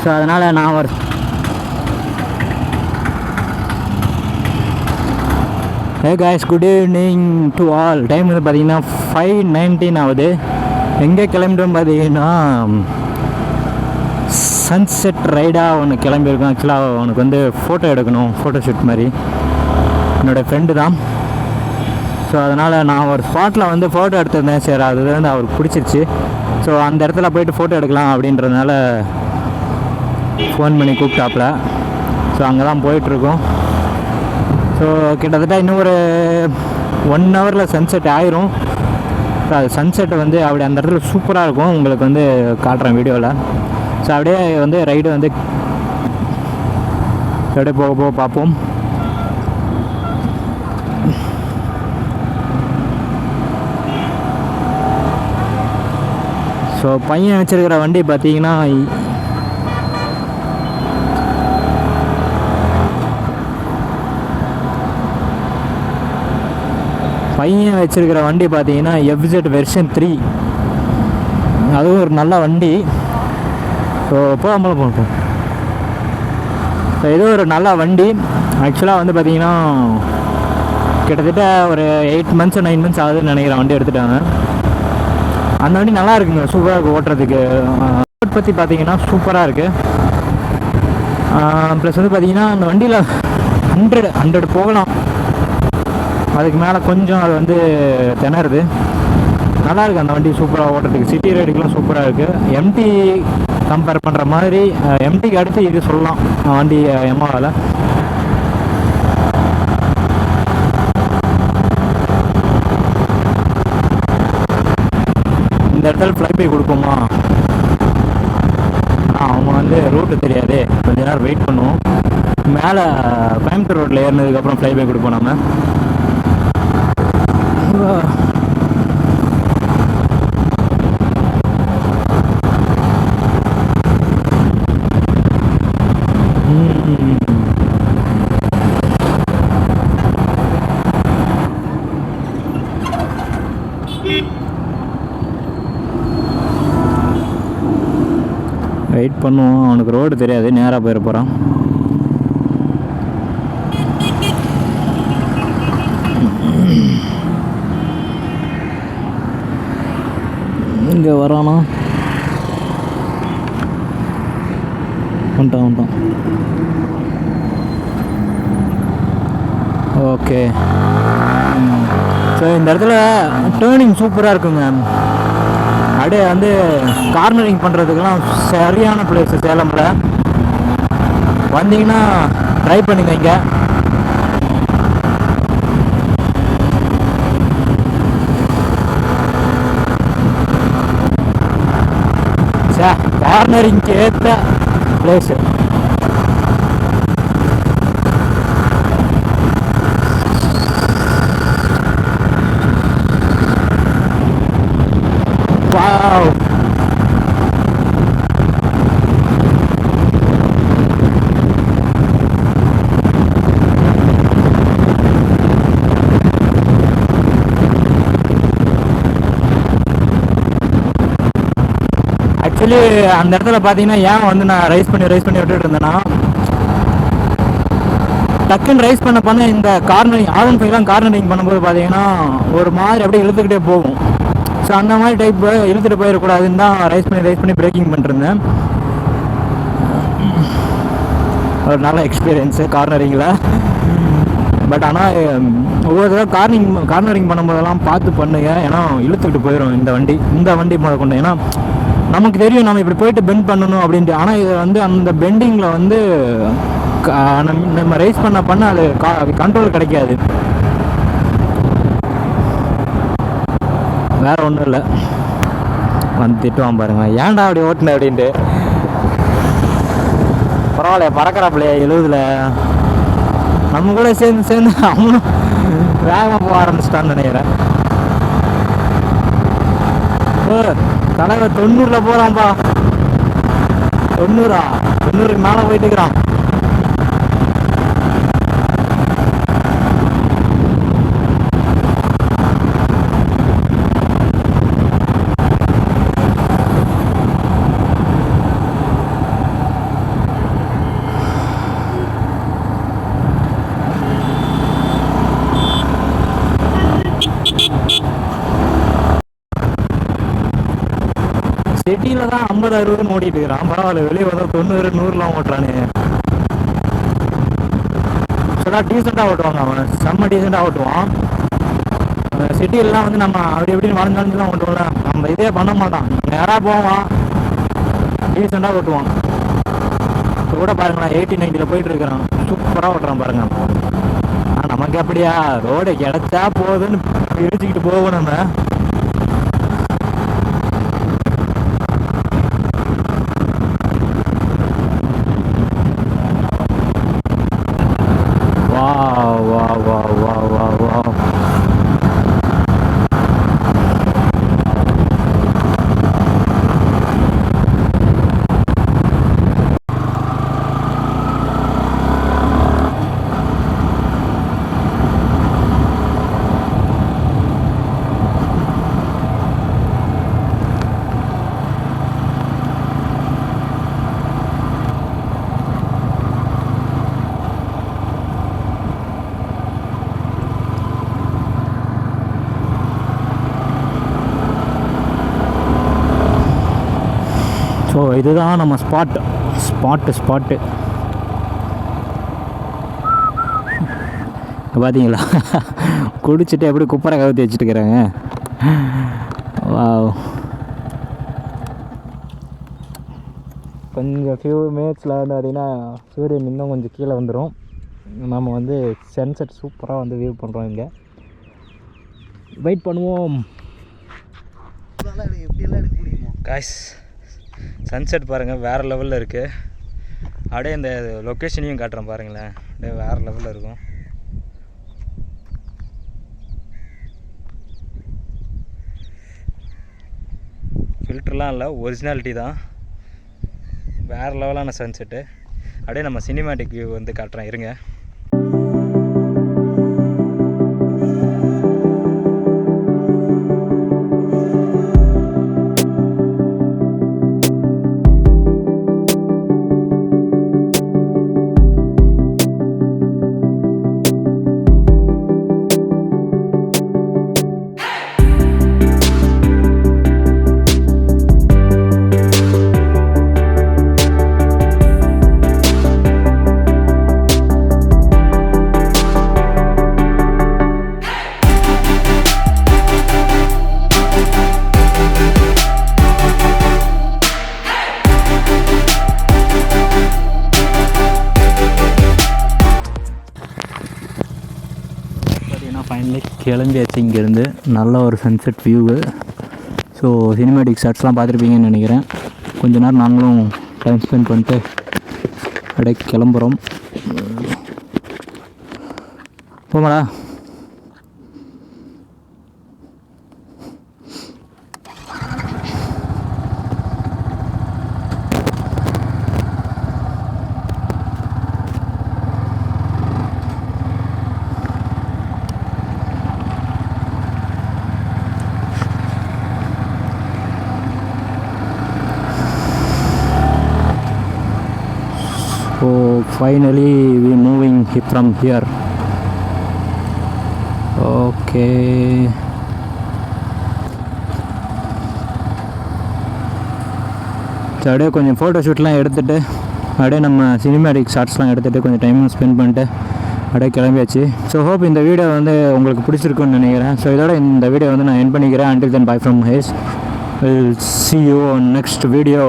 So அதனால் நான் ஒரு hey guys, good evening to all. Time வந்து பார்த்தீங்கன்னா 5:19 ஆகுது. எங்கே கிளம்பிட்டோம் பார்த்தீங்கன்னா சன்செட் ரைடாக ஒன்று கிளம்பியிருக்கோம். ஆக்சுவலாக அவனுக்கு வந்து ஃபோட்டோ எடுக்கணும், ஃபோட்டோ ஷூட் மாதிரி. என்னோடய ஃப்ரெண்டு தான். ஸோ அதனால் நான் ஒரு ஸ்பாட்டில் வந்து ஃபோட்டோ எடுத்திருந்தேன். சரி, அது வந்து அவருக்கு பிடிச்சிருச்சு. ஸோ அந்த இடத்துல போய்ட்டு ஃபோட்டோ எடுக்கலாம் அப்படின்றதுனால ஃபோன் பண்ணி கூப்பிட்டாப்புல. ஸோ அங்கே தான் போயிட்டுருக்கோம். ஸோ கிட்டத்தட்ட இன்னும் ஒரு 1 ஹவரில் சன்செட் ஆயிரும். ஸோ அது சன்செட் வந்து அப்படி அந்த இடத்துல சூப்பராக இருக்கும். உங்களுக்கு வந்து காட்டுறேன் வீடியோவில். ஸோ அப்படியே வந்து ரைடு வந்து அப்படியே போக போக பார்ப்போம். ஸோ பையன் வச்சுருக்கிற வண்டி பார்த்தீங்கன்னா FZ வெர்ஷன் 3. அதுவும் ஒரு நல்ல வண்டி. ஸோ போகாமல் போட்டோம். ஸோ இது ஒரு நல்ல வண்டி. ஆக்சுவலாக வந்து பார்த்திங்கன்னா கிட்டத்தட்ட ஒரு 8 months 9 months ஆகுதுன்னு நினைக்கிறேன் வண்டி எடுத்துட்டாங்க. அந்த வண்டி நல்லா இருக்குங்க, சூப்பராக இருக்குது ஓட்டுறதுக்கு. ரோட் பற்றி பார்த்தீங்கன்னா சூப்பராக இருக்குது. ப்ளஸ் வந்து பார்த்திங்கன்னா அந்த வண்டியில் 100 போகலாம். அதுக்கு மேலே கொஞ்சம் அது வந்து திணறுது. நல்லாயிருக்கு அந்த வண்டி, சூப்பராக ஓட்டுறதுக்கு. சிட்டி ரைடுக்கெலாம் சூப்பராக இருக்குது. எம்டி கம்பேர் பண்ணுற மாதிரி எம்டிக்கு அடுத்து இது சொல்லலாம் வண்டி எம்மாவில். இந்த இடத்துல ஃப்ளைபை கொடுப்போமா? அவங்க வந்து ரூட்டு தெரியாது, கொஞ்ச நேரம் வெயிட் பண்ணுவோம். மேலே கோயம்புத்தூர் ரோட்டில் ஏறினதுக்கப்புறம் ஃப்ளைபை கொடுப்போம் நம்ம. வெயிட் பண்ணுவோம். அவனுக்கு ரோடு தெரியாது, நேராக போயிட போகிறான். இங்கே வரானா? வந்துட்டான். ஓகே. ஸோ இந்த இடத்துல டேர்னிங் சூப்பராக இருக்குங்க. அப்படியே வந்து கார்னரிங் பண்ணுறதுக்கெல்லாம் சரியான பிளேஸ் சேலமில். வந்தீங்கன்னா ட்ரை பண்ணுங்க. இங்கே கார்னரிங்க்கு ஏற்ற பிளேஸு. வாவ், ஆக்சுவலி அந்த இடத்துல பார்த்தீங்கன்னா ஏன் வந்து நான் ரைஸ் பண்ணி விட்டுட்டு இருந்தேன்னா, டக்குன்னு ரைஸ் பண்ண இந்த கார்னரிங் R15 கார்னரிங் பண்ணும்போது பார்த்தீங்கன்னா ஒரு மாதிரி அப்படியே இழுத்துக்கிட்டே போகும். ஸோ அந்த மாதிரி டைப் இழுத்துட்டு போயிடக்கூடாதுன்னு தான் ரைஸ் பண்ணி பிரேக்கிங் பண்ணிருந்தேன். ஒரு நல்ல எக்ஸ்பீரியன்ஸு கார்னரிங்கில். பட் ஆனால் ஒவ்வொரு தடவை கார்னரிங் பண்ணும்போதெல்லாம் பார்த்து பண்ணுங்க, ஏன்னா இழுத்துக்கிட்டு போயிடும் இந்த வண்டி கொண்டு. ஏன்னா நமக்கு தெரியும் நம்ம இப்படி போயிட்டு பெண்ட் பண்ணணும் அப்படின்ட்டு. ஆனால் இது வந்து அந்த பெண்டிங்கில் வந்து நம்ம ரைஸ் பண்ண அது கண்ட்ரோல் கிடைக்காது. வேற ஒன்றும் இல்லை. வந்து திட்டுவான் பாருங்க, ஏன்டா அப்படி ஓட்டுன அப்படின்ட்டு. பரவாயில்ல, பறக்கிறாப்பிள்ளையா 70ல். நம்ம கூட சேர்ந்து அவனும் வேகமாக போக ஆரம்பிச்சிட்டான்னு நினைக்கிறேன். தலைவர் 90ல் போகிறான்ப்பா. 90க்கு மேலே போயிட்டு இருக்கிறான். சிட்டியில் தான் 50-60 ஓட்டிகிட்டு இருக்கிறான். பரவாயில்ல, வெளியே வந்து 90-100லாம் ஓட்டுறானே. சொன்னா டீசெண்டாக ஓட்டுவாங்க, அவன் செம்ம டீசெண்டாக ஓட்டுவான். சிட்டியிலலாம் வந்து நம்ம அப்படி எப்படின்னு வளைஞ்சாலும் தான் ஓட்டுவோம்ல, நம்ம இதே பண்ண மாட்டான். நேராக போவான், டீசெண்டாக ஓட்டுவான். இப்போ கூட பாருங்களேன், 80-90 போயிட்டு இருக்கிறான், சூப்பராக ஓட்டுறான் பாருங்க. நமக்கு அப்படியா, ரோடு கிடைச்சா போகுதுன்னு இடிச்சுக்கிட்டு போவோம் நம்ம. வா வா வா வா வா வா ஸோ இதுதான் நம்ம ஸ்பாட்டு பார்த்தீங்களா, குடிச்சிட்டு எப்படி குப்பரை கவுத்தி வச்சுட்டுக்கிறாங்க. வா, கொஞ்சம் ஃபியூ மினிட்ஸில் வந்து பார்த்திங்கன்னா சூரியன் இன்னும் கொஞ்சம் கீழே வந்துடும். நம்ம வந்து சன்செட் சூப்பராக வந்து வியூ பண்ணுறோம். இங்கே வெயிட் பண்ணுவோம். காய்ஸ், சன்செட் பாருங்கள், வேறு லெவலில் இருக்குது. அப்படியே இந்த லொக்கேஷனையும் காட்டுறேன் பாருங்களேன், அப்படியே வேறு லெவலில் இருக்கும். ஃபில்டர்லாம் இல்லை, ஒரிஜினாலிட்டி தான். வேறு லெவலான சன்செட்டு. அப்படியே நம்ம சினிமேட்டிக் வியூ வந்து காட்டுறேன், இருங்க. ஃபைனலி கிளம்பியாச்சு இங்கேருந்து. நல்ல ஒரு சன்செட் வியூவு. ஸோ சினிமேட்டிக் ஷாட்ஸ்லாம் பார்த்துருப்பீங்கன்னு நினைக்கிறேன். கொஞ்ச நேரம் நாங்களும் டைம் ஸ்பெண்ட் பண்ணிட்டு அப்படியே கிளம்புறோம். போமாடா. So finally we moving from here. Okay. So அப்படியே கொஞ்சம் ஃபோட்டோ ஷூட்லாம் எடுத்துகிட்டு அப்படியே நம்ம சினிமேட்டிக் ஷார்ட்ஸ்லாம் எடுத்துகிட்டு கொஞ்சம் டைம் ஸ்பெண்ட் பண்ணிட்டு அப்படியே கிளம்பியாச்சு. ஸோ ஹோப் இந்த வீடியோ வந்து உங்களுக்கு பிடிச்சிருக்குன்னு நினைக்கிறேன். ஸோ இதோட இந்த வீடியோ வந்து நான் எண்ட் பண்ணிக்கிறேன். Until then, bye from Mahesh. We'll see you on next video.